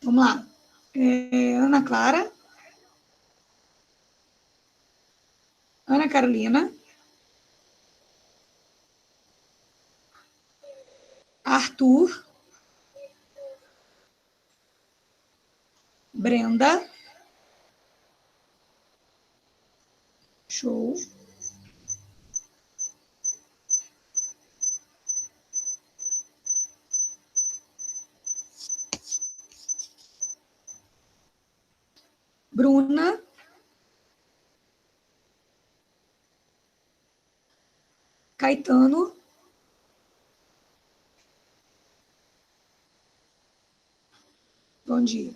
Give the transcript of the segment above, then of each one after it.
Vamos lá. Ana Clara. Ana Carolina. Arthur. Brenda. Show. Bruna. Caetano. Bom dia.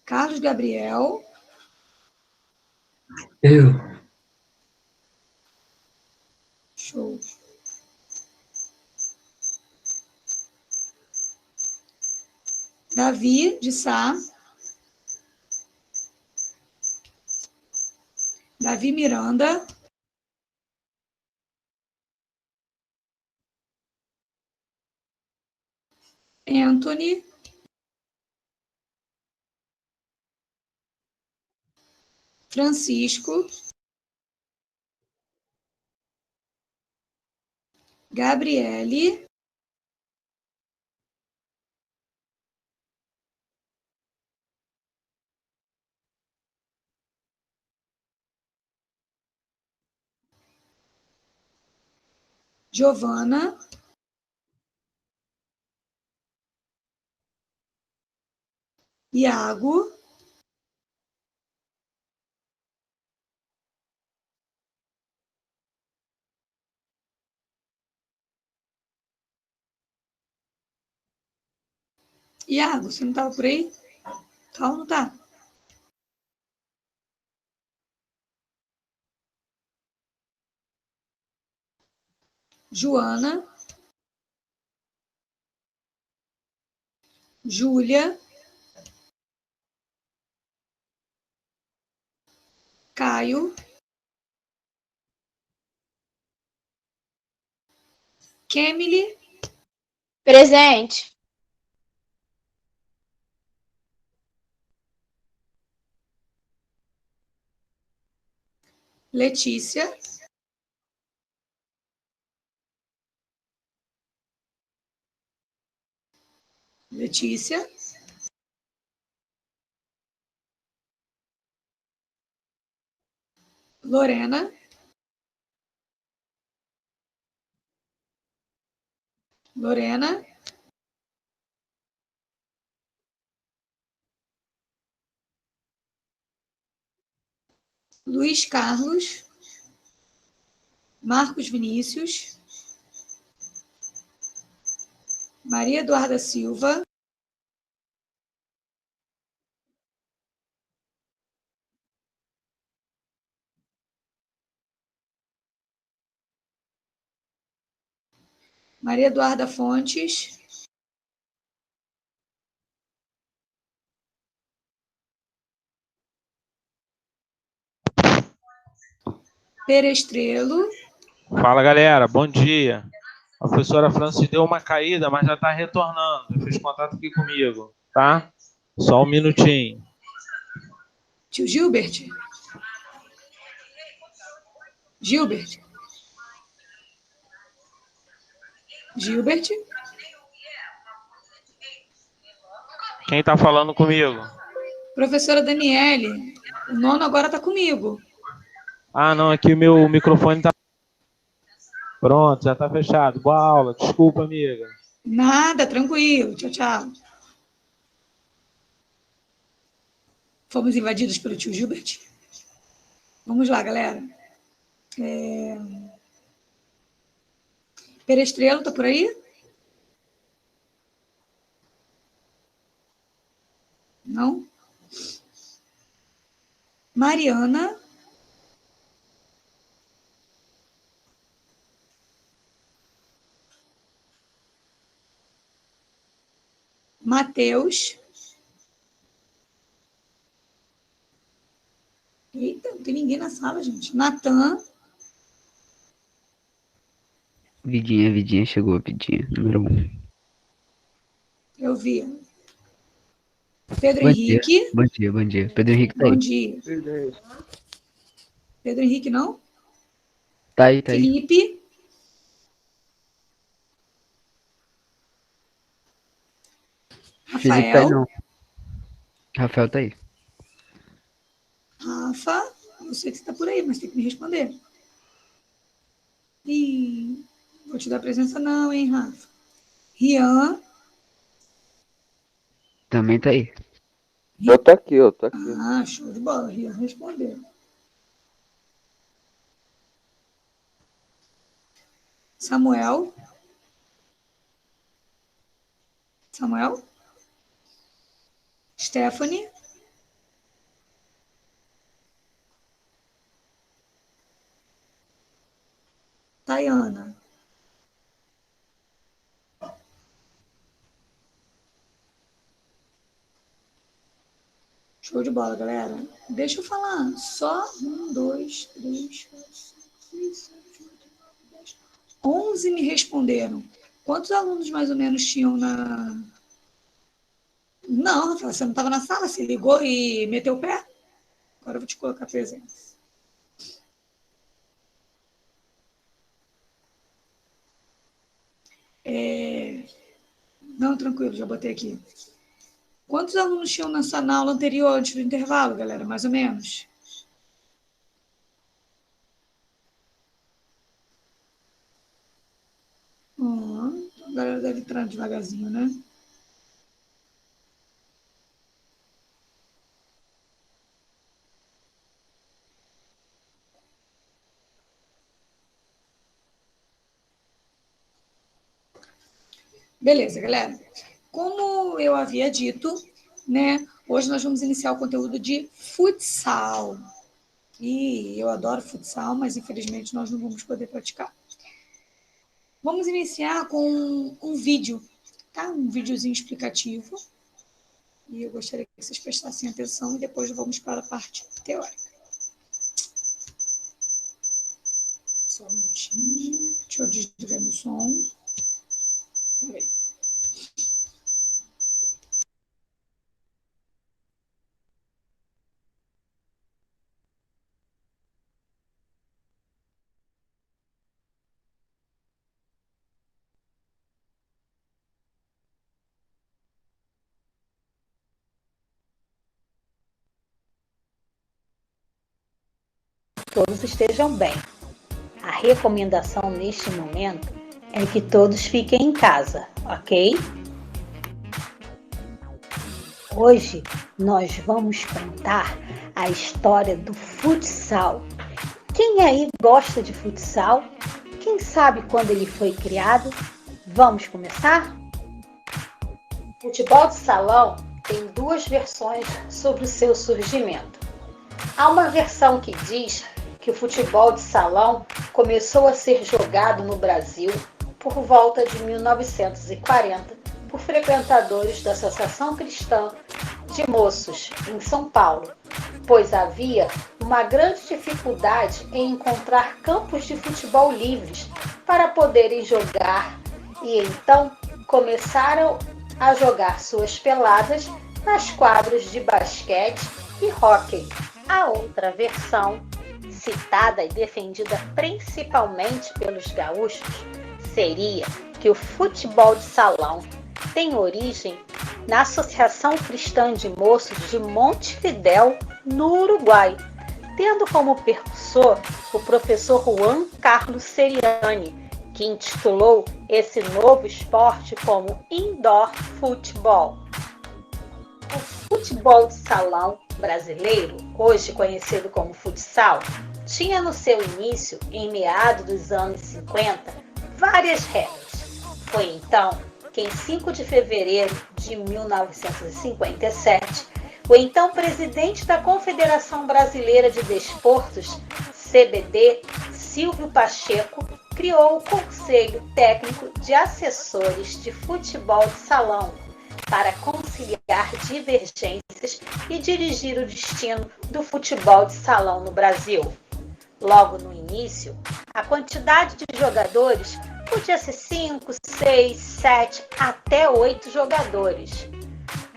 Carlos Gabriel. Eu. Show. Davi de Sá. Davi Miranda. Anthony. Francisco. Gabriele. Giovana. Iago. Iago, você não estava por aí? Tá ou não tá? Joana. Júlia. Caio. Kemily. Presente. Letícia. Letícia. Lorena. Lorena. Luiz Carlos. Marcos Vinícius. Maria Eduarda Silva. Maria Eduarda Fontes. Perestrelo. Fala, galera. Bom dia. A professora Francis deu uma caída, mas já está retornando. Fez contato aqui comigo, tá? Só um minutinho. Tio Gilbert. Gilbert. Gilbert. Quem está falando comigo? Professora Daniele. O nono agora está comigo. Ah, não. Aqui o meu microfone está... Pronto, já está fechado. Boa aula. Desculpa, amiga. Nada, tranquilo. Tchau, tchau. Fomos invadidos pelo tio Gilbert. Vamos lá, galera. Perestrelo, tá por aí? Não? Mariana. Matheus. Eita, não tem ninguém na sala, gente. Natan. Vidinha chegou, Vidinha, número 1. Eu vi. Pedro Bom dia. Henrique. Bom dia, bom dia. Pedro Henrique tá Bom aí. dia. Pedro Henrique, não? Tá aí, tá aí. Felipe. Felipe tá aí Rafael. não. Rafael tá aí. Rafa. Eu sei que você tá por aí, mas tem que me responder. Ih, vou te dar presença não, hein, Rafa. Rian. Também tá aí. Eu tô aqui. Ah, show de bola. Rian respondeu. Samuel. Samuel. Stephanie. Tayana. Show de bola, galera. Deixa eu falar. Só 1, 2, 3, 4, 5, 6, 7, 8, 9, 10. 11 me responderam. Quantos alunos mais ou menos tinham na. Não, Rafael, você não estava na sala? Você ligou e meteu o pé? Agora eu vou te colocar presença. Não, tranquilo, já botei aqui. Quantos alunos tinham na aula anterior, antes do intervalo, galera? Mais ou menos? A galera deve entrar devagarzinho, né? Beleza, galera. Como eu havia dito, né? Hoje nós vamos iniciar o conteúdo de futsal. E eu adoro futsal, mas infelizmente nós não vamos poder praticar. Vamos iniciar com um vídeo, tá? Um videozinho explicativo. E eu gostaria que vocês prestassem atenção e depois vamos para a parte teórica. Só um minutinho. Deixa eu desligar meu som. Peraí. Todos estejam bem. A recomendação neste momento é que todos fiquem em casa, ok? Hoje nós vamos contar a história do futsal. Quem aí gosta de futsal? Quem sabe quando ele foi criado? Vamos começar? O futebol de salão tem duas versões sobre o seu surgimento. Há uma versão que diz que o futebol de salão começou a ser jogado no Brasil por volta de 1940 por frequentadores da Associação Cristã de Moços, em São Paulo, pois havia uma grande dificuldade em encontrar campos de futebol livres para poderem jogar e então começaram a jogar suas peladas nas quadras de basquete e hóquei. A outra versão, citada e defendida principalmente pelos gaúchos, seria que o futebol de salão tem origem na Associação Cristã de Moços de Montevidéu, no Uruguai, tendo como percussor o professor Juan Carlos Seriani, que intitulou esse novo esporte como Indoor Football. O futebol de salão brasileiro, hoje conhecido como futsal, tinha no seu início, em meados dos anos 50, várias regras. Foi então que, em 5 de fevereiro de 1957, o então presidente da Confederação Brasileira de Desportos, CBD, Silvio Pacheco, criou o Conselho Técnico de Assessores de Futebol de Salão, para conciliar divergências e dirigir o destino do futebol de salão no Brasil. Logo no início, a quantidade de jogadores podia ser 5, 6, 7, até 8 jogadores.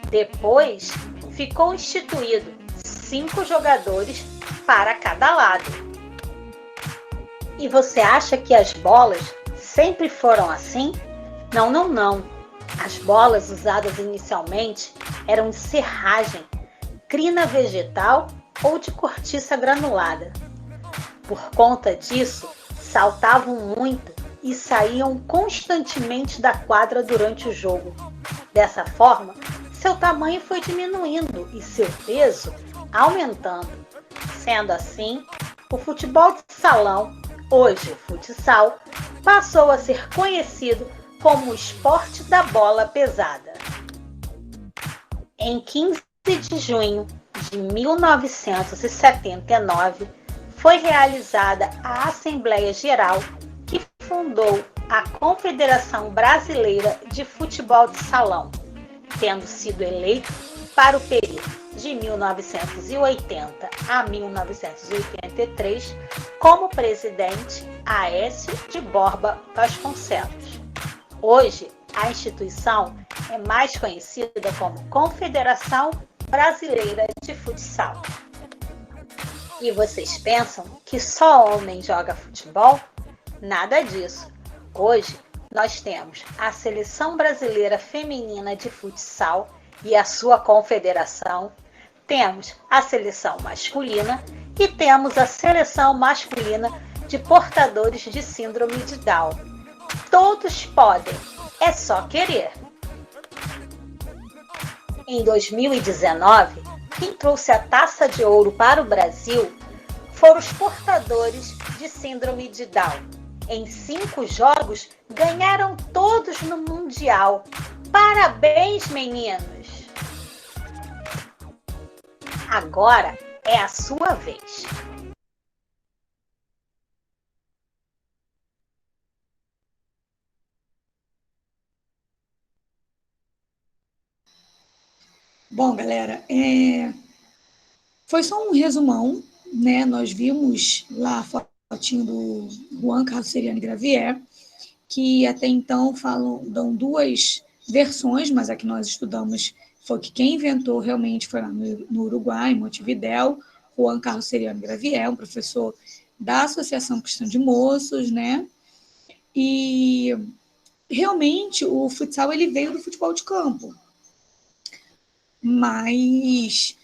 Depois, ficou instituído 5 jogadores para cada lado. E você acha que as bolas sempre foram assim? Não, não, não. As bolas usadas inicialmente eram de serragem, crina vegetal ou de cortiça granulada. Por conta disso, saltavam muito e saíam constantemente da quadra durante o jogo. Dessa forma, seu tamanho foi diminuindo e seu peso aumentando. Sendo assim, o futebol de salão, hoje futsal, passou a ser conhecido como o esporte da bola pesada. Em 15 de junho de 1979, foi realizada a Assembleia Geral que fundou a Confederação Brasileira de Futebol de Salão, tendo sido eleito para o período de 1980 a 1983 como presidente Aécio de Borba Vasconcelos. Hoje, a instituição é mais conhecida como Confederação Brasileira de Futsal. E vocês pensam que só homem joga futebol? Nada disso. Hoje, nós temos a Seleção Brasileira Feminina de Futsal e a sua confederação, temos a seleção masculina e temos a seleção masculina de portadores de síndrome de Down. Todos podem, é só querer. Em 2019, quem trouxe a taça de ouro para o Brasil foram os portadores de síndrome de Down. Em 5 jogos, ganharam todos no Mundial. Parabéns, meninos! Agora é a sua vez. Bom, galera, foi só um resumão, né? Nós vimos lá a fotinho do Juan Carlos Seriani Gravier, que até então dão 2 versões, mas a que nós estudamos foi que quem inventou realmente foi lá no Uruguai, em Montevidéu, Juan Carlos Seriani Gravier, um professor da Associação Cristã de Moços, né? E realmente o futsal ele veio do futebol de campo, mas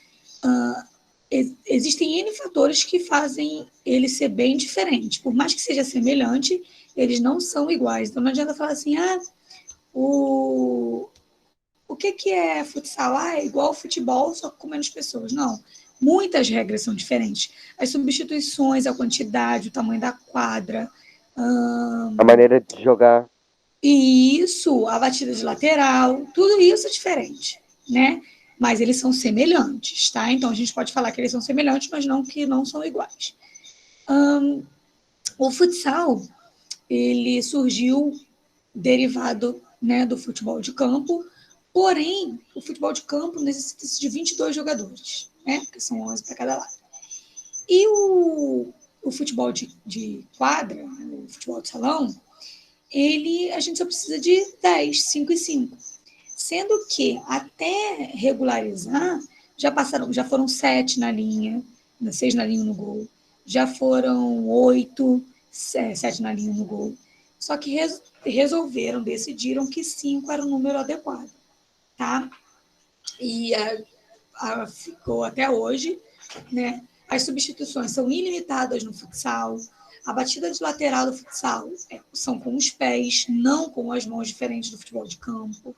existem N fatores que fazem ele ser bem diferente. Por mais que seja semelhante, eles não são iguais. Então não adianta falar assim, o que é futsal? É igual ao futebol, só que com menos pessoas. Não. Muitas regras são diferentes. As substituições, a quantidade, o tamanho da quadra. A maneira de jogar. Isso, a batida de lateral, tudo isso é diferente, né? Mas eles são semelhantes, tá? Então a gente pode falar que eles são semelhantes, mas não que não são iguais. O futsal, ele surgiu derivado, né, do futebol de campo, porém, o futebol de campo necessita de 22 jogadores, né? Porque são 11 para cada lado. E o futebol de quadra, o futebol de salão, a gente só precisa de 10, 5 e 5. Sendo que, até regularizar, já foram 7 na linha, 6 na linha no gol, já foram 8, 7 na linha no gol. Só que decidiram que 5 era o número adequado, tá? E ficou até hoje, né? As substituições são ilimitadas no futsal. A batida de lateral do futsal são com os pés, não com as mãos, diferentes do futebol de campo.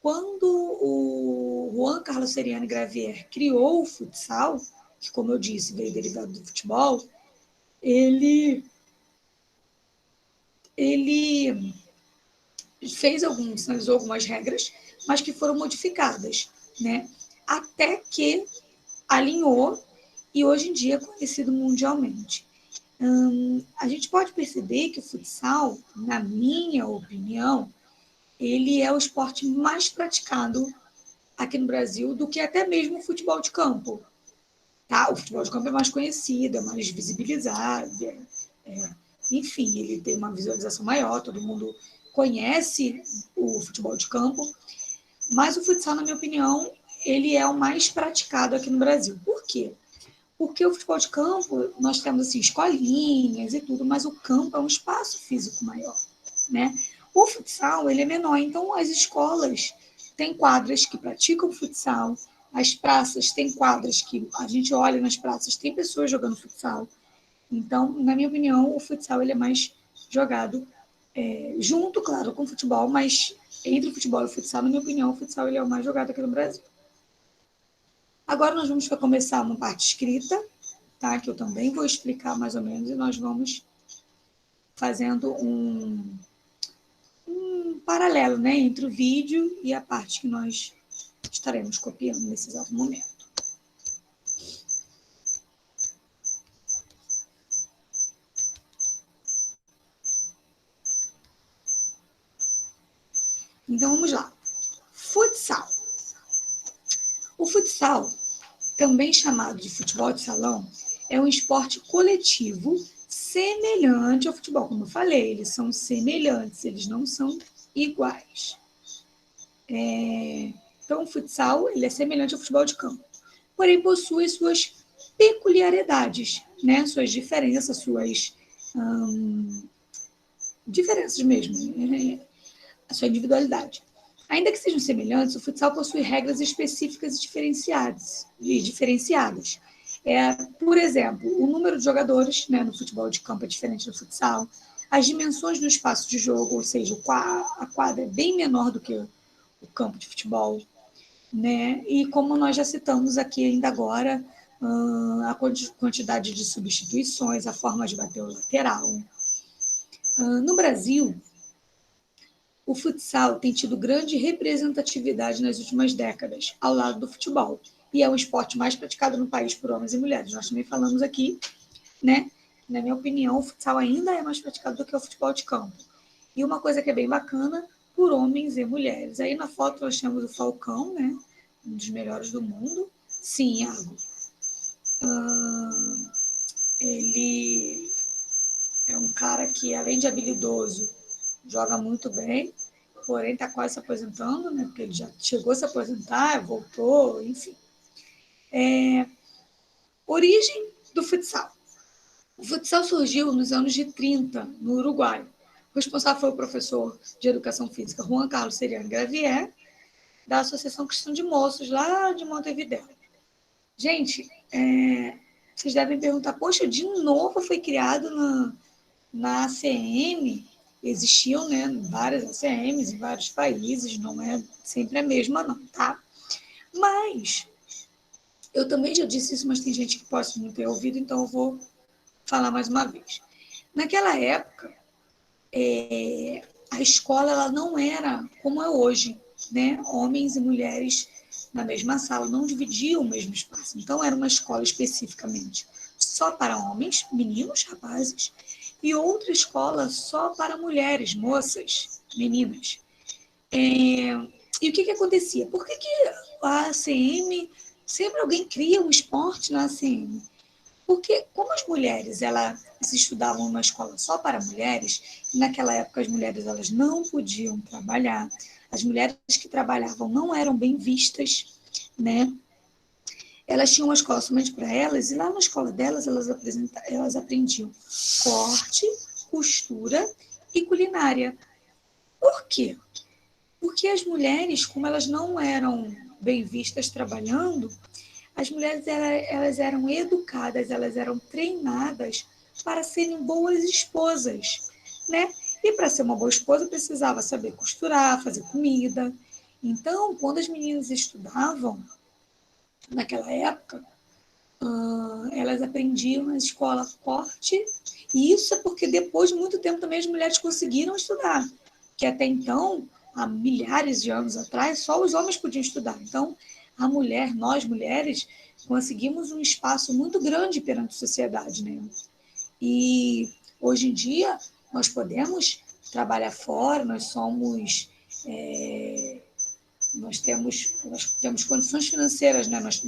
Quando o Juan Carlos Seriani Gravier criou o futsal, que, como eu disse, veio derivado do futebol, ele sinalizou algumas regras, mas que foram modificadas, né? Até que alinhou e hoje em dia é conhecido mundialmente. A gente pode perceber que o futsal, na minha opinião, ele é o esporte mais praticado aqui no Brasil do que até mesmo o futebol de campo. Tá? O futebol de campo é mais conhecido, é mais visibilizado, enfim, ele tem uma visualização maior, todo mundo conhece o futebol de campo, Mas o futsal, na minha opinião, ele é o mais praticado aqui no Brasil. Por quê? Porque o futebol de campo, nós temos assim, escolinhas e tudo, mas o campo é um espaço físico maior, né? O futsal, ele é menor, então as escolas têm quadras que praticam futsal, as praças têm quadras que a gente olha nas praças, tem pessoas jogando futsal. Então, na minha opinião, o futsal ele é mais jogado junto, claro, com o futebol, mas entre o futebol e o futsal, na minha opinião, o futsal ele é o mais jogado aqui no Brasil. Agora nós vamos começar uma parte escrita, tá? Que eu também vou explicar mais ou menos, e nós vamos fazendo um paralelo, né, entre o vídeo e a parte que nós estaremos copiando nesse exato momento. Então vamos lá. Futsal. O futsal, também chamado de futebol de salão, é um esporte coletivo semelhante ao futebol. Como eu falei, eles são semelhantes, eles não são iguais. Então, o futsal ele é semelhante ao futebol de campo, porém possui suas peculiaridades, né? Suas diferenças, suas diferenças mesmo, né? A sua individualidade. Ainda que sejam semelhantes, o futsal possui regras específicas e diferenciadas. Por exemplo, o número de jogadores, né, no futebol de campo é diferente do futsal, as dimensões do espaço de jogo, ou seja, a quadra é bem menor do que o campo de futebol, né? E como nós já citamos aqui ainda agora, a quantidade de substituições, a forma de bater o lateral. No Brasil, o futsal tem tido grande representatividade nas últimas décadas, ao lado do futebol, e é o esporte mais praticado no país por homens e mulheres. Nós também falamos aqui, né? Na minha opinião, o futsal ainda é mais praticado do que o futebol de campo. E uma coisa que é bem bacana, por homens e mulheres. Aí na foto nós temos o Falcão, né? Um dos melhores do mundo. Sim, Iago. Ele é um cara que, além de habilidoso, joga muito bem, porém está quase se aposentando, né? Porque ele já chegou a se aposentar, voltou, enfim. Origem do futsal. O futsal surgiu nos anos de 30, no Uruguai. O responsável foi o professor de Educação Física Juan Carlos Serian Gravier, da Associação Cristã de Moços, lá de Montevidéu. Gente, vocês devem perguntar, poxa, de novo foi criado na ACM? Existiam, né, várias ACMs em vários países, não é sempre a mesma não, tá? Mas, eu também já disse isso, mas tem gente que pode não ter ouvido, então eu vou falar mais uma vez. Naquela época, a escola ela não era como é hoje, né? Homens e mulheres na mesma sala, não dividiam o mesmo espaço. Então, era uma escola especificamente só para homens, meninos, rapazes, e outra escola só para mulheres, moças, meninas. E o que acontecia? Por que a ACM, sempre alguém cria um esporte na ACM? Porque como as mulheres elas estudavam numa escola só para mulheres, e naquela época as mulheres elas não podiam trabalhar, as mulheres que trabalhavam não eram bem vistas, né? Elas tinham uma escola somente para elas, e lá na escola delas elas aprendiam corte, costura e culinária. Por quê? Porque as mulheres, como elas não eram bem vistas trabalhando, as mulheres elas eram educadas, elas eram treinadas para serem boas esposas, né? E para ser uma boa esposa precisava saber costurar, fazer comida. Então, quando as meninas estudavam, naquela época, elas aprendiam na escola corte, e isso é porque depois de muito tempo também as mulheres conseguiram estudar, que até então, há milhares de anos atrás, só os homens podiam estudar. Então, a mulher, nós mulheres, conseguimos um espaço muito grande perante a sociedade, né? E hoje em dia nós podemos trabalhar fora, nós temos condições financeiras, né? Nós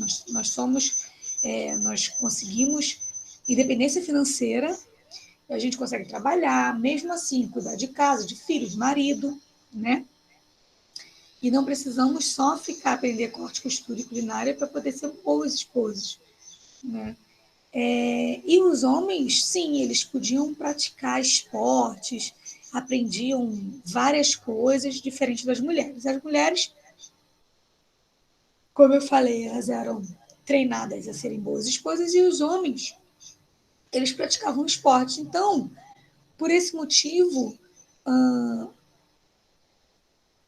conseguimos independência financeira, a gente consegue trabalhar, mesmo assim, cuidar de casa, de filho, de marido, né? E não precisamos só ficar aprender corte, costura e culinária para poder ser boas esposas, né? E os homens, sim, eles podiam praticar esportes, aprendiam várias coisas diferentes das mulheres. As mulheres, como eu falei, elas eram treinadas a serem boas esposas e os homens, eles praticavam esporte. Então, por esse motivo,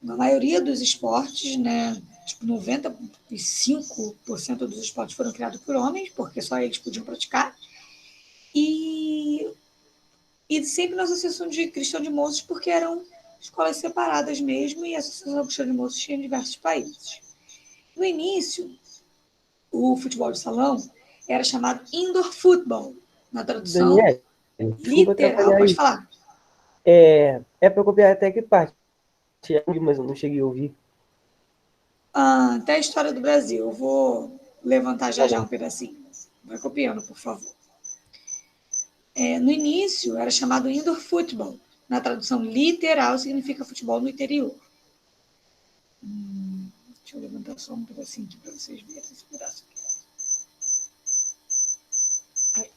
na maioria dos esportes, né, tipo 95% dos esportes foram criados por homens, porque só eles podiam praticar. E, e sempre na Associação de Cristão de Moços, porque eram escolas separadas mesmo, e a Associação Cristã de Moços tinha em diversos países. No início, o futebol de salão era chamado indoor football, na tradução Daniel, desculpa literal. atrapalhar Pode aí. falar. É para copiar até que parte? Mas eu não cheguei a ouvir. Até a história do Brasil. Eu vou levantar já Tá já um bom. pedacinho. Vai copiando, por favor. No início, era chamado indoor football. Na tradução literal, significa futebol no interior. Deixa eu levantar só um pedacinho aqui para vocês verem esse pedaço aqui. Aí.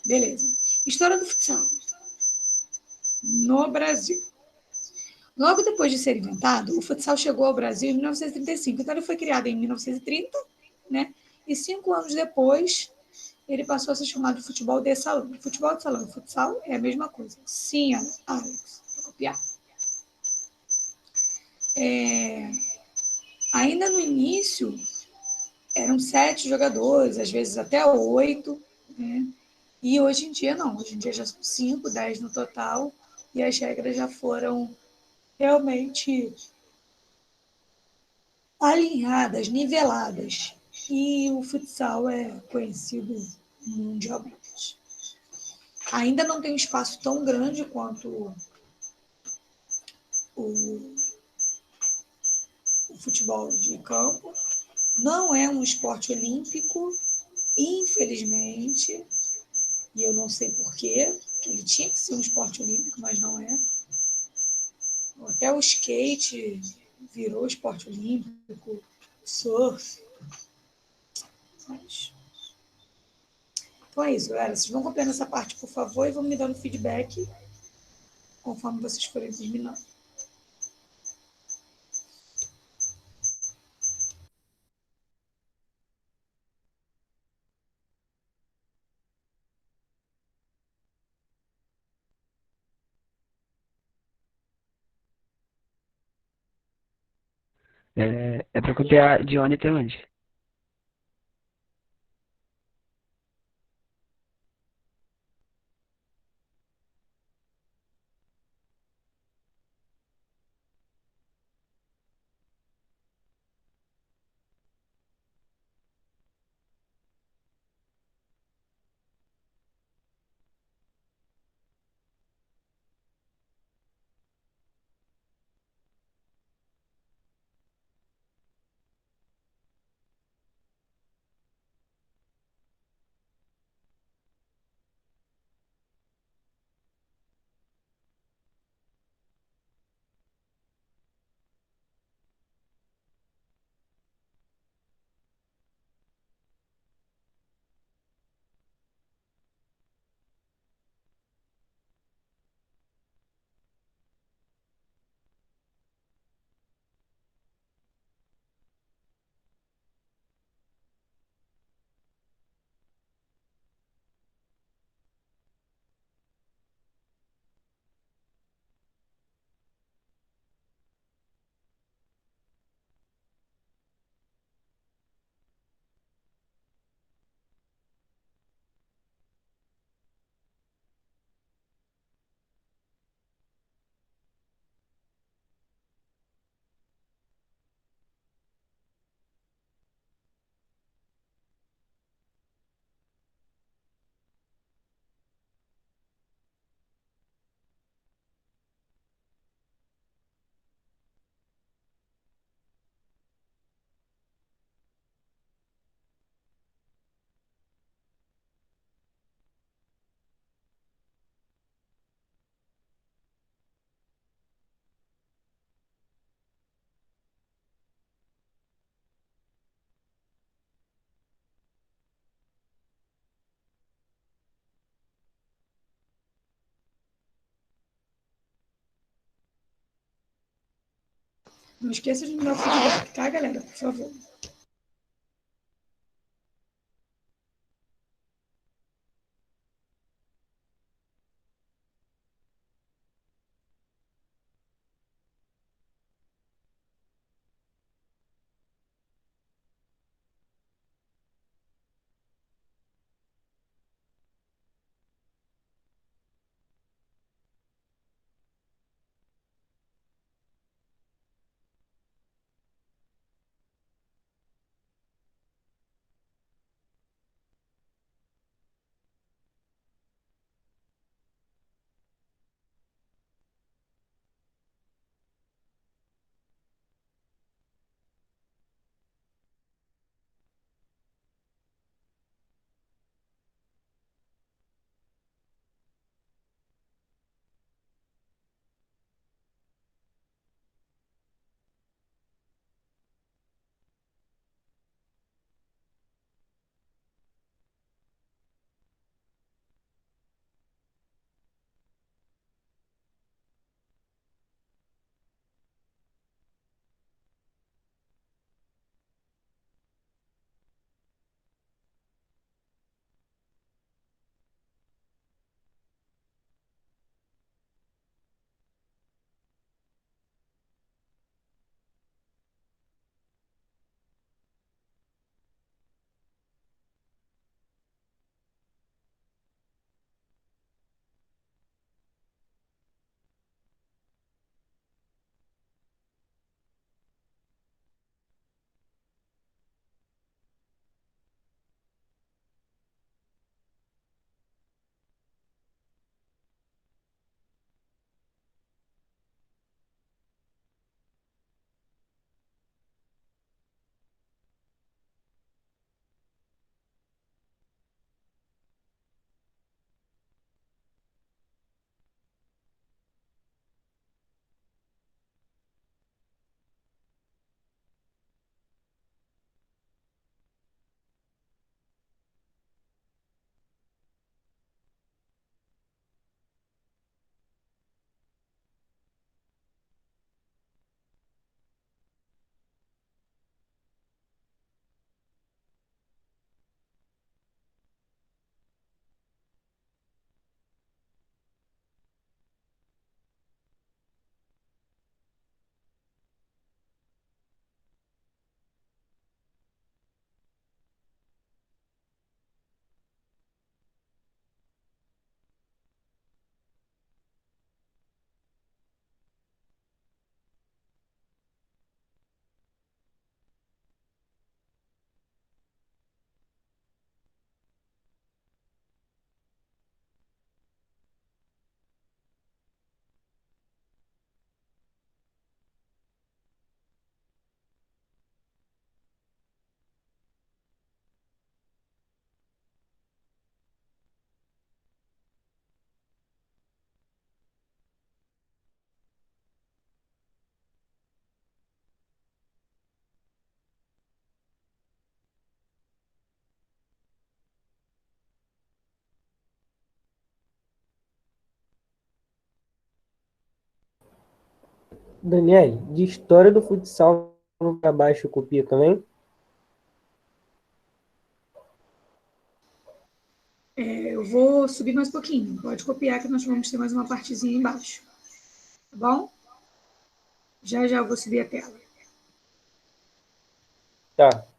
Beleza. História do futsal no Brasil. Logo depois de ser inventado, o futsal chegou ao Brasil em 1935. Então, ele foi criado em 1930, né? E 5 anos depois, ele passou a ser chamado de futebol de salão. Futebol de salão e futsal é a mesma coisa. Sim, Alex, vou copiar. Ainda no início, eram 7 jogadores, às vezes até 8, né? E hoje em dia não. Hoje em dia já são 5, 10 no total. E as regras já foram realmente alinhadas, niveladas. E o futsal é conhecido mundialmente. Ainda não tem um espaço tão grande quanto o futebol de campo. Não é um esporte olímpico, infelizmente, e eu não sei porquê, ele tinha que ser um esporte olímpico, mas não é. Até o skate virou esporte olímpico, surf. Mas... Então é isso, galera. Vocês vão copiando essa parte, por favor, e vão me dando feedback conforme vocês forem terminando. É pra copiar de onde até onde? Não esqueça de me dar o feedback, tá, galera? Por favor. Daniele, de história do futsal para baixo copia também? Eu vou subir mais um pouquinho. Pode copiar que nós vamos ter mais uma partezinha embaixo. Tá bom? Já já eu vou subir a tela. Tá.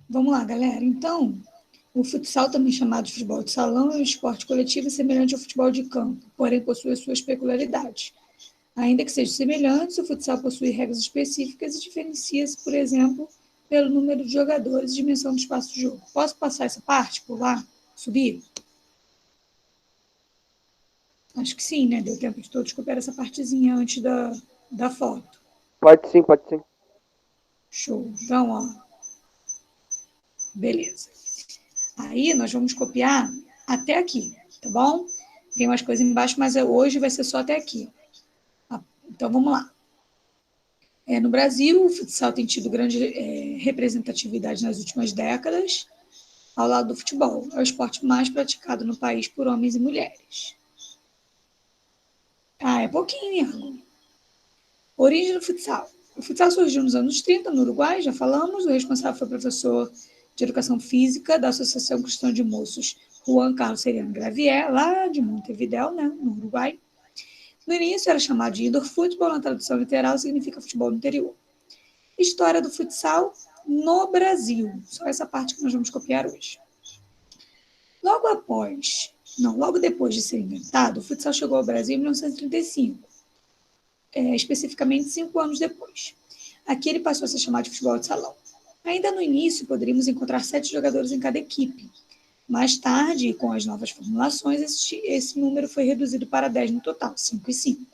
Vamos lá, galera. Então, o futsal, também chamado de futebol de salão, é um esporte coletivo semelhante ao futebol de campo, porém possui as suas peculiaridades. Ainda que sejam semelhantes, o futsal possui regras específicas e diferencia-se, por exemplo, pelo número de jogadores e dimensão do espaço de jogo. Posso passar essa parte, pular, subir? Acho que sim, né? Deu tempo de todos copiar essa partezinha antes da foto. Pode sim, pode sim. Show. Então, ó. Beleza. Aí nós vamos copiar até aqui, tá bom? Tem umas coisas embaixo, mas hoje vai ser só até aqui. Então, vamos lá. No Brasil, o futsal tem tido grande representatividade nas últimas décadas, ao lado do futebol. É o esporte mais praticado no país por homens e mulheres. É pouquinho, Iago. Origem do futsal. O futsal surgiu nos anos 30, no Uruguai, já falamos. O responsável foi o professor de Educação Física da Associação Cristã de Moços, Juan Carlos Seriano Gravier, lá de Montevidéu, né, no Uruguai. No início era chamado de indoor football, na tradução literal significa futebol no interior. História do futsal no Brasil. Só essa parte que nós vamos copiar hoje. Logo depois de ser inventado, o futsal chegou ao Brasil em 1935, especificamente 5 anos depois. Aqui ele passou a ser chamado de futebol de salão. Ainda no início, poderíamos encontrar 7 jogadores em cada equipe. Mais tarde, com as novas formulações, esse número foi reduzido para 10 no total, 5 e 5.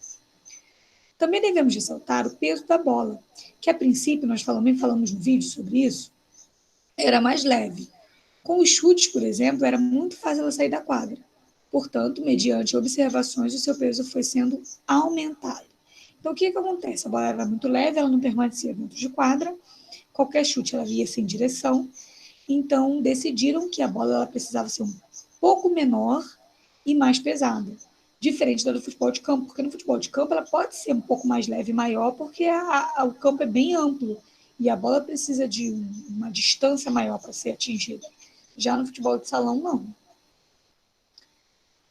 Também devemos ressaltar o peso da bola, que a princípio, nós falamos no vídeo sobre isso, era mais leve. Com os chutes, por exemplo, era muito fácil ela sair da quadra. Portanto, mediante observações, o seu peso foi sendo aumentado. Então, o que acontece? A bola era muito leve, ela não permanecia dentro de quadra, qualquer chute ela ia sem direção, então decidiram que a bola ela precisava ser um pouco menor e mais pesada, diferente da do futebol de campo, porque no futebol de campo ela pode ser um pouco mais leve e maior, porque o campo é bem amplo e a bola precisa de uma distância maior para ser atingida. Já no futebol de salão, não.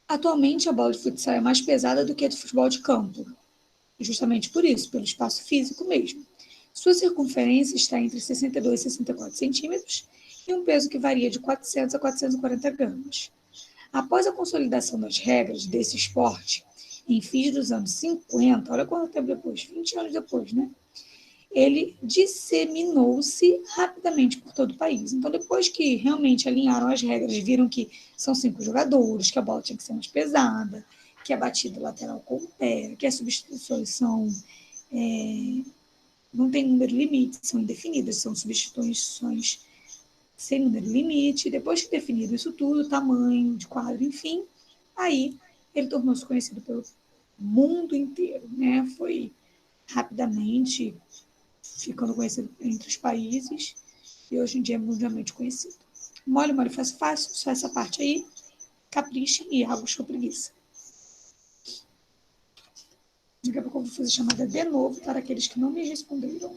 Atualmente, a bola de futsal é mais pesada do que a de futebol de campo, justamente por isso, pelo espaço físico mesmo. Sua circunferência está entre 62 e 64 centímetros e um peso que varia de 400 a 440 gramas. Após a consolidação das regras desse esporte, em fins dos anos 50, olha quanto tempo depois, 20 anos depois, né? Ele disseminou-se rapidamente por todo o país. Então, depois que realmente alinharam as regras, viram que são 5 jogadores, que a bola tinha que ser mais pesada, que a batida lateral com o pé, que as substituições não tem número limite, são indefinidas, são substituições sem número limite. Depois de definido isso tudo, tamanho de quadro, enfim, aí ele tornou-se conhecido pelo mundo inteiro, né? Foi rapidamente ficando conhecido entre os países e hoje em dia é mundialmente conhecido. Mole, mole, fácil, fácil, só essa parte aí, capriche e água, show, preguiça. Daqui a pouco eu vou fazer chamada de novo para aqueles que não me responderam.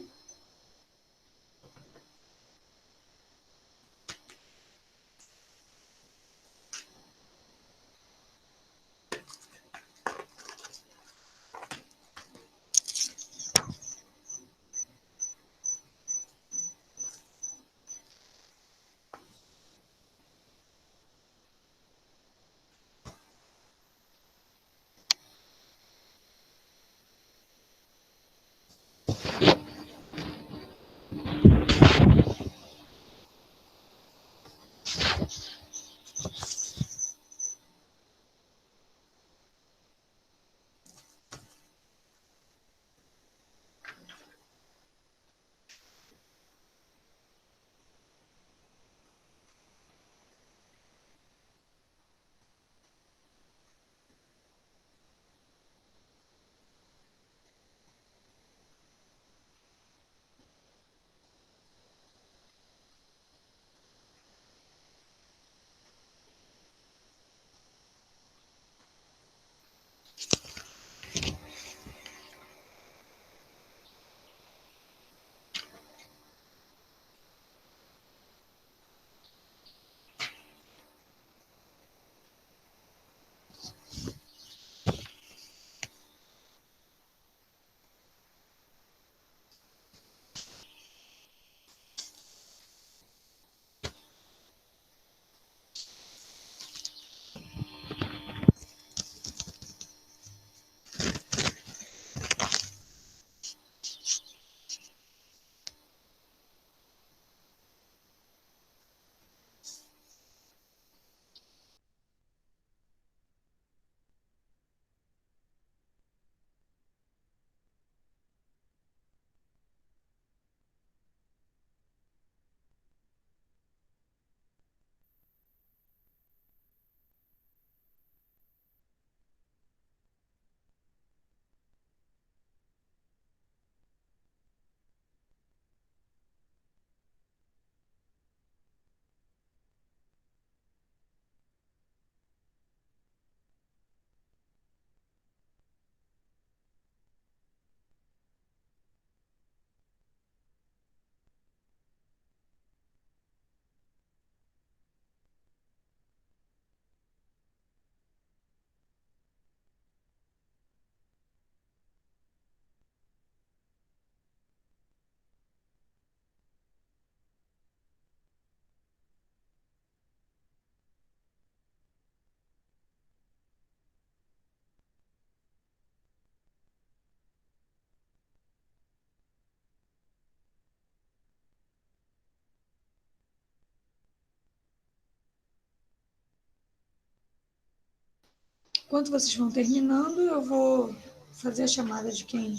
Enquanto vocês vão terminando, eu vou fazer a chamada de quem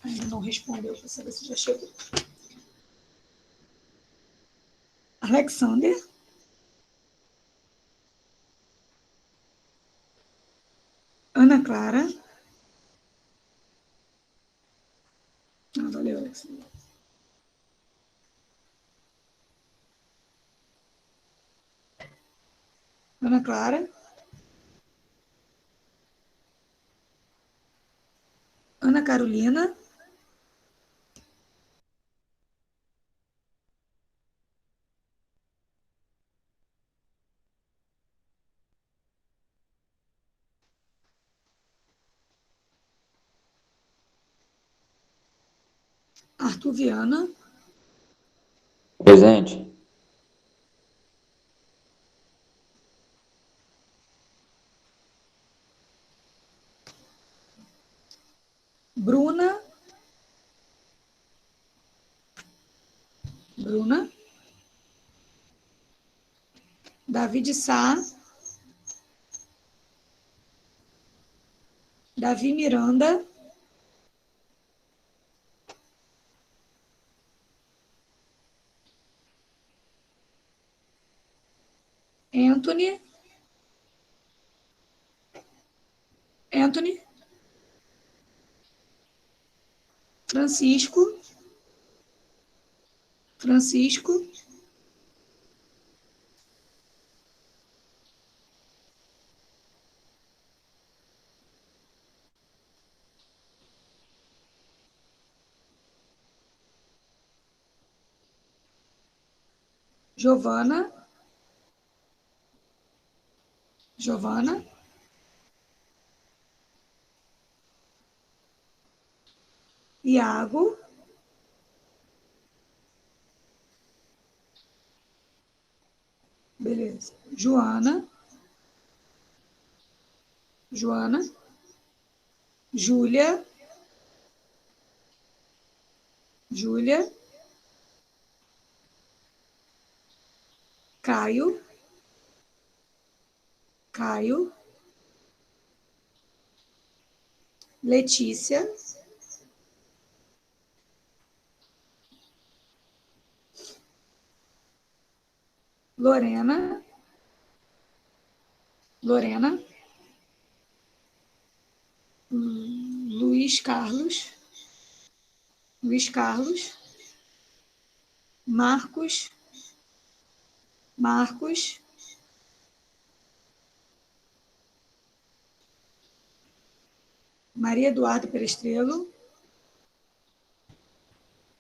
ainda não respondeu para saber se já chegou. Alexander. Ana Clara. Valeu, Alexander. Ana Clara. Ana Carolina. Arthur Viana. Presente. Bruna. Bruna. David Sá. Davi Miranda. Anthony. Anthony. Francisco. Francisco. Giovana. Giovana. Iago. Beleza. Joana. Joana. Júlia. Júlia. Caio. Caio. Letícia. Lorena. Lorena. Luiz Carlos. Luiz Carlos. Marcos. Marcos. Maria Eduarda Perestrelo.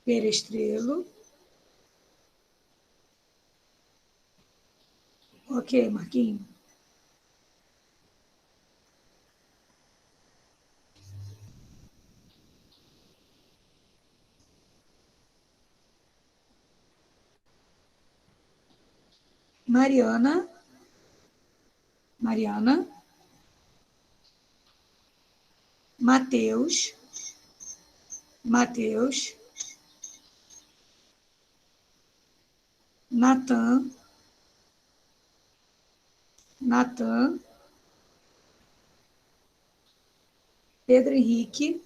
Perestrelo. Ok, Marquinhos. Mariana. Mariana. Mateus. Mateus. Natan. Natan. Pedro Henrique.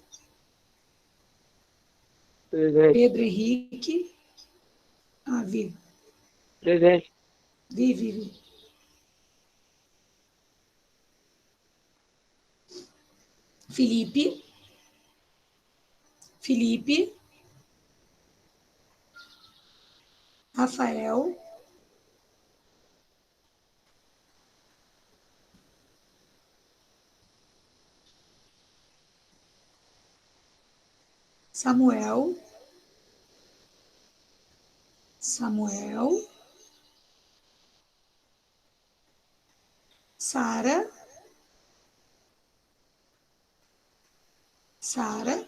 Presente. Pedro Henrique. Vi. Presente. Vi. Felipe. Felipe. Rafael. Samuel. Samuel. Sara. Sara.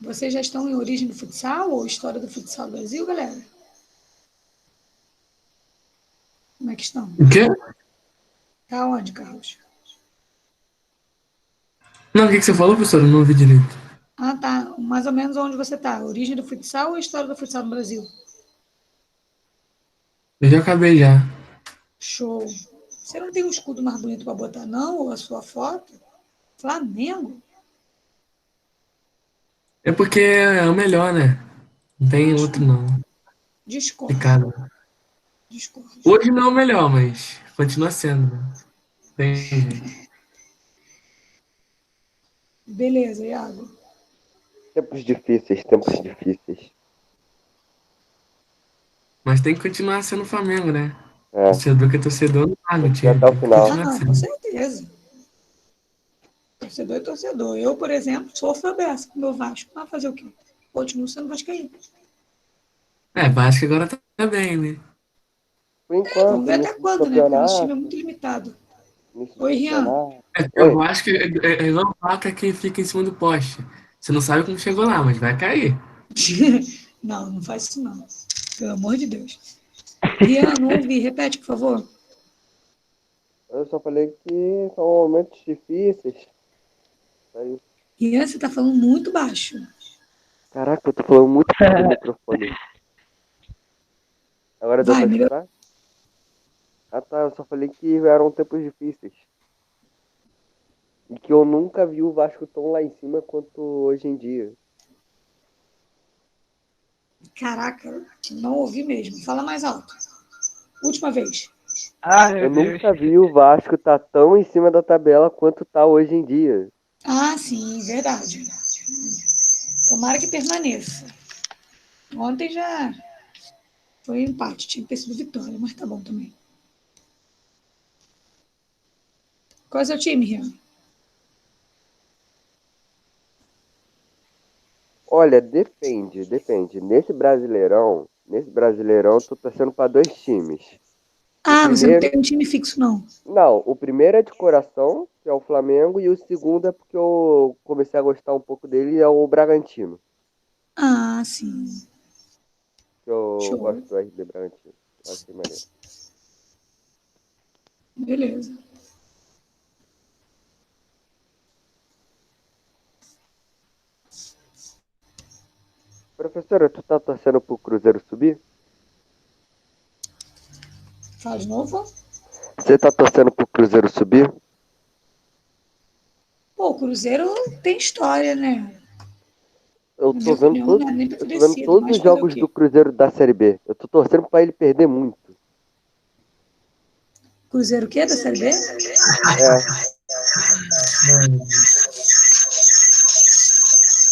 Vocês já estão em origem do futsal ou história do futsal do Brasil, galera? Como é que estão? O quê? Tá onde, Carlos? Não, o que você falou, professor? Eu não ouvi direito. Ah, tá. Mais ou menos onde você tá. Origem do futsal ou história do futsal no Brasil? Eu já acabei já. Show. Você não tem um escudo mais bonito para botar, não? Ou a sua foto? Flamengo? É porque é o melhor, né? Não tem outro, não. Discordo. Ricardo. Discordo. Hoje não é o melhor, mas continua sendo, né? Tem jeito. Beleza, Iago. Tempos difíceis, tempos difíceis. Mas tem que continuar sendo o Flamengo, né? É, Torcedor que é torcedor não larga o time. até o Tem que final. continuar Ah, com sendo. certeza. Torcedor é torcedor. Eu, por exemplo, sofro a beça com o meu Vasco. Mas fazer o quê? Continuo sendo vascaíno. É, Vasco agora tá bem, né? Por enquanto, Vamos ver até início do quando, né? Porque nosso time é campeonato. muito limitado. Início do Oi, Rian. campeonato. Eu Oi, acho que é igual vaca que fica em cima do poste. Você não sabe como chegou lá, mas vai cair. Não, não faz isso não. Pelo amor de Deus. Rian, não ouvi. Repete, por favor. eu só falei que são momentos difíceis. É isso. Rian, você tá falando muito baixo. Caraca, eu tô falando muito perto do microfone. Agora deu Vai, pra melhor. escutar? Ah tá, eu só falei que eram tempos difíceis. E que eu nunca vi o Vasco tão lá em cima quanto hoje em dia. Caraca, não ouvi mesmo. Fala mais alto. Última vez. Ah, Eu meu Deus. nunca vi o Vasco tá tão em cima da tabela quanto tá hoje em dia. Ah, sim, verdade. Tomara que permaneça. Ontem já foi empate, tinha que ter sido vitória, mas tá bom também. Qual é o seu time, Rian? Olha, depende. Nesse Brasileirão, eu tô torcendo pra dois times. Ah, você não primeiro- tem um time fixo, não. Não, o primeiro é de coração, que é o Flamengo, e o segundo é porque eu comecei a gostar um pouco dele, é o Bragantino. Ah, sim. Que eu Show. gosto do RB Bragantino. Eu achei maneiro. Beleza. Professora, tu tá torcendo pro Cruzeiro subir? Fala de novo. Você tá torcendo pro Cruzeiro subir? Pô, o Cruzeiro tem história, né? Eu Na tô minha vendo opinião, todos, não é nem pra eu ter tô vendo descido, todos mas os fazer o jogos quê? do Cruzeiro da Série B. Eu tô torcendo pra ele perder muito. Cruzeiro o quê? Da Série B? É,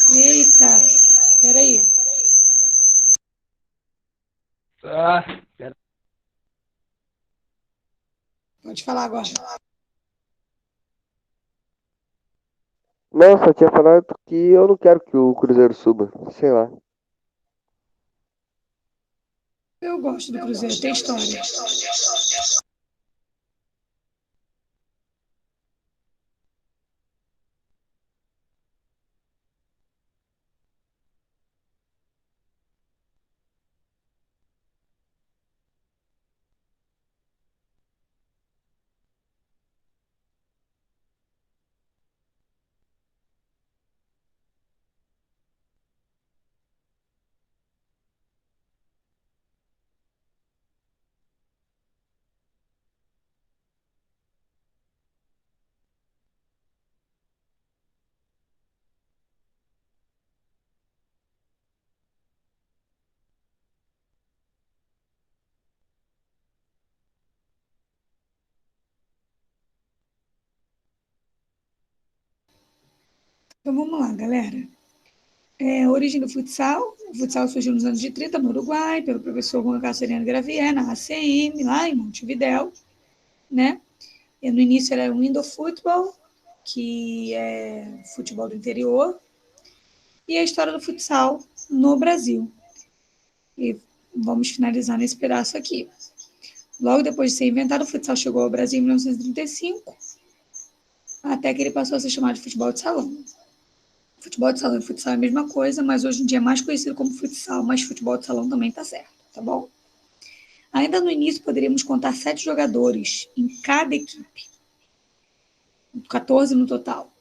Eita, peraí. Ah, Pode falar agora. não, só tinha falado que eu não quero que o Cruzeiro suba. Sei lá. Eu gosto do Cruzeiro, tem história. Então vamos lá, galera. A origem do futsal. O futsal surgiu nos anos de 30 no Uruguai, pelo professor Juan Castoriano Gravier, na ACM, lá em Montevidéu, né? E no início era o Indofutebol, que é futebol do interior, e a história do futsal no Brasil. E vamos finalizar nesse pedaço aqui. Logo depois de ser inventado, o futsal chegou ao Brasil em 1935, até que ele passou a ser chamado de futebol de salão. Futebol de salão e futsal é a mesma coisa, mas hoje em dia é mais conhecido como futsal, mas futebol de salão também tá certo, tá bom? Ainda no início poderíamos contar 7 jogadores em cada equipe, 14 no total.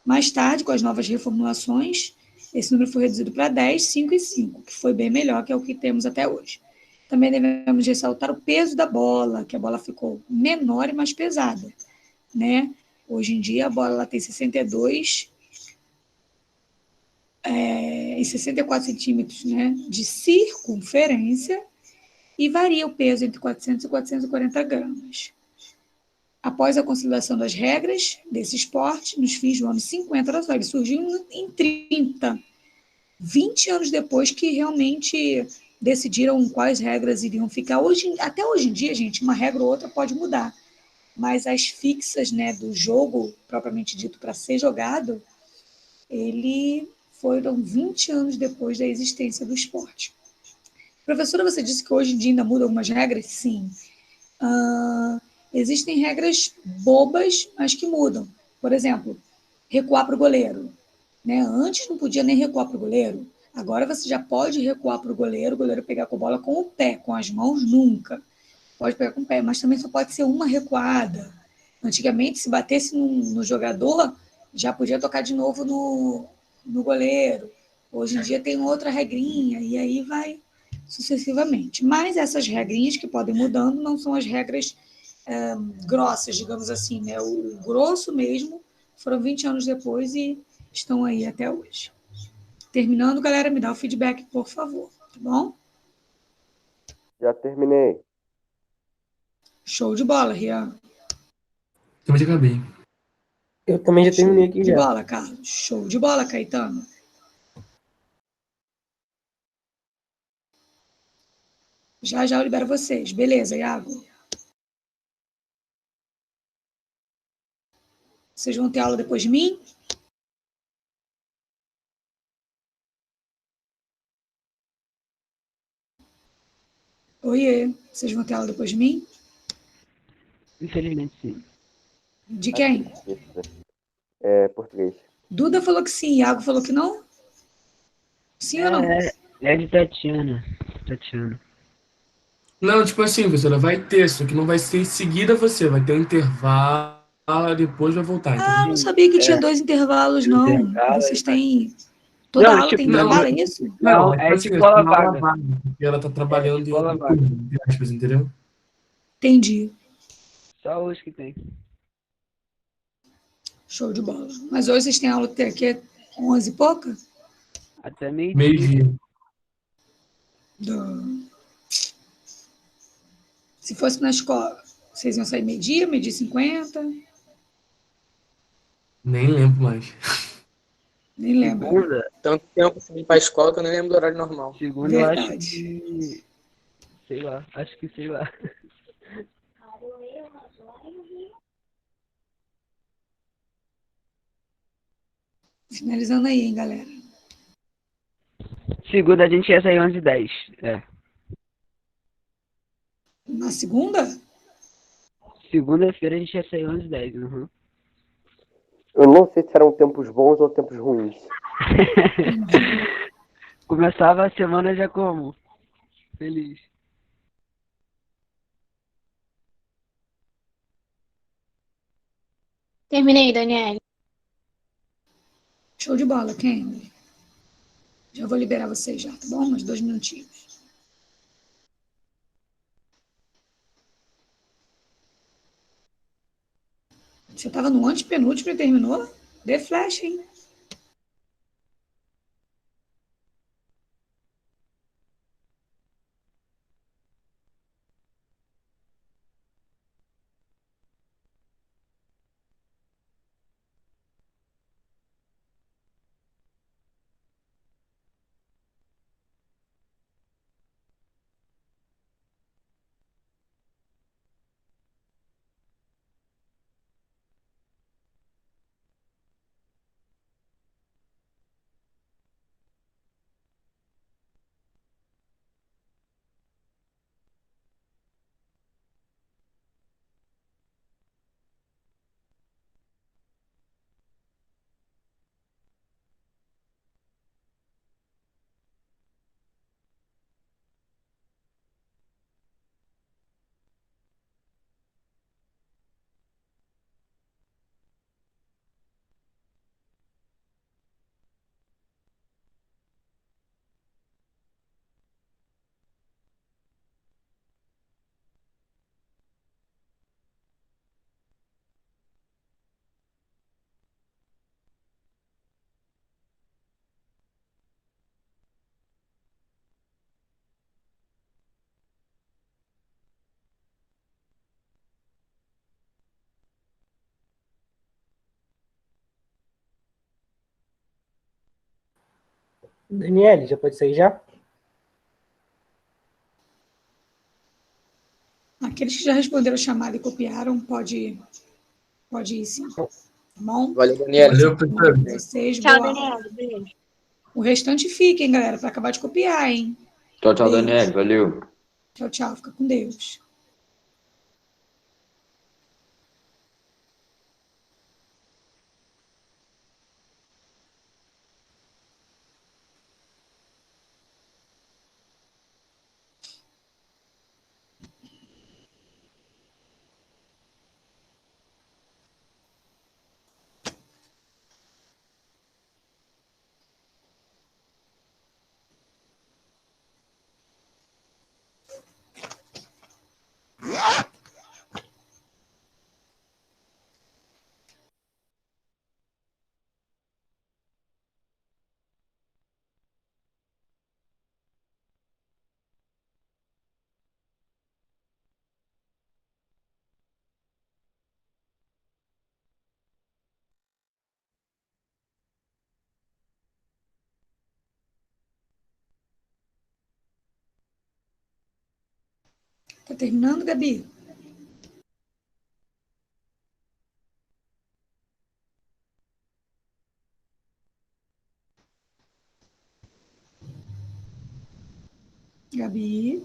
Mais tarde, com as novas reformulações, esse número foi reduzido para 10, 5 e 5, que foi bem melhor que é o que temos até hoje. Também devemos ressaltar o peso da bola, que a bola ficou menor e mais pesada, né? Hoje em dia a bola ela tem 62 e 64 centímetros, né, de circunferência e varia o peso entre 400 e 440 gramas. Após a consolidação das regras desse esporte, nos fins do ano 50, olha só, ele surgiu em 30, 20 anos depois que realmente decidiram quais regras iriam ficar. Até hoje em dia, gente, uma regra ou outra pode mudar, mas as fixas, né, do jogo, propriamente dito, para ser jogado, ele foram 20 anos depois da existência do esporte. Professora, você disse que hoje em dia ainda muda algumas regras? Sim. Existem regras bobas, mas que mudam. Por exemplo, recuar para o goleiro. Né? Antes não podia nem recuar para o goleiro. Agora você já pode recuar para o goleiro pegar com a bola com o pé, com as mãos nunca. Pode pegar com o pé, mas também só pode ser uma recuada. Antigamente, se batesse no jogador, já podia tocar de novo no goleiro. Hoje em dia tem outra regrinha, e aí vai sucessivamente. Mas essas regrinhas que podem mudando não são as regras grossas, digamos assim, né? O grosso mesmo foram 20 anos depois e estão aí até hoje. Terminando, galera, me dá o feedback, por favor, tá bom? Já terminei. Show de bola, Rian. Eu já acabei. Eu também já terminei aqui Show de já. bola, Carlos. Show de bola, Caetano. Já já eu libero vocês. Beleza, Iago? Vocês vão ter aula depois de mim? Oiê. Vocês vão ter aula depois de mim? Infelizmente, sim. De quem? É português. Duda falou que sim. Iago falou que não? Sim ou não? É de Tatiana. Tatiana. Não, tipo assim, professora, vai ter, só que não vai ser em seguida você, vai ter um intervalo, depois vai voltar, Ah, entendeu? não sabia que tinha 2 intervalos, não. Intervalo, Vocês têm. Toda Não, aula tem tipo, Não, intervalo, é isso? não, tipo é assim, tipo é aula uma aula vaga. vaga, porque ela tá trabalhando em Escola outro vaga. turno, entre aspas, entendeu? Entendi. Só hoje que tem. Show de bola. Mas hoje vocês têm aula até aqui é 11 e pouca? Até meio-dia. Meio-dia. Se fosse na escola, vocês iam sair meio-dia, meio-dia e 50? Nem lembro mais. Nem lembro. Segunda, Tanto tempo sem ir pra escola que eu nem lembro do horário normal. segunda eu acho Verdade. que. Sei lá, acho que sei lá. Finalizando aí, hein, galera. Segunda a gente ia sair 11h10. É. Na segunda? Segunda-feira a gente ia sair 11h10. Uhum. Eu não sei se eram tempos bons ou tempos ruins. Começava a semana já como? Feliz. Terminei, Daniele. Show de bola, Kenny. Já vou liberar vocês já, tá bom? Uns 2 minutinhos. Você estava no antepenúltimo e terminou? Dê flash, hein? Daniele, já pode sair já? Aqueles que já responderam a chamada e copiaram, pode ir sim. Tá bom? Valeu, Daniela. Valeu, professor. Vocês, Tchau, boa aula. Daniela. Beijo. O restante fiquem, galera, para acabar de copiar, hein? Tchau, tchau, Beijo. Daniel. Valeu. Tchau, tchau. Fica com Deus. Tá terminando, Gabi? Gabi?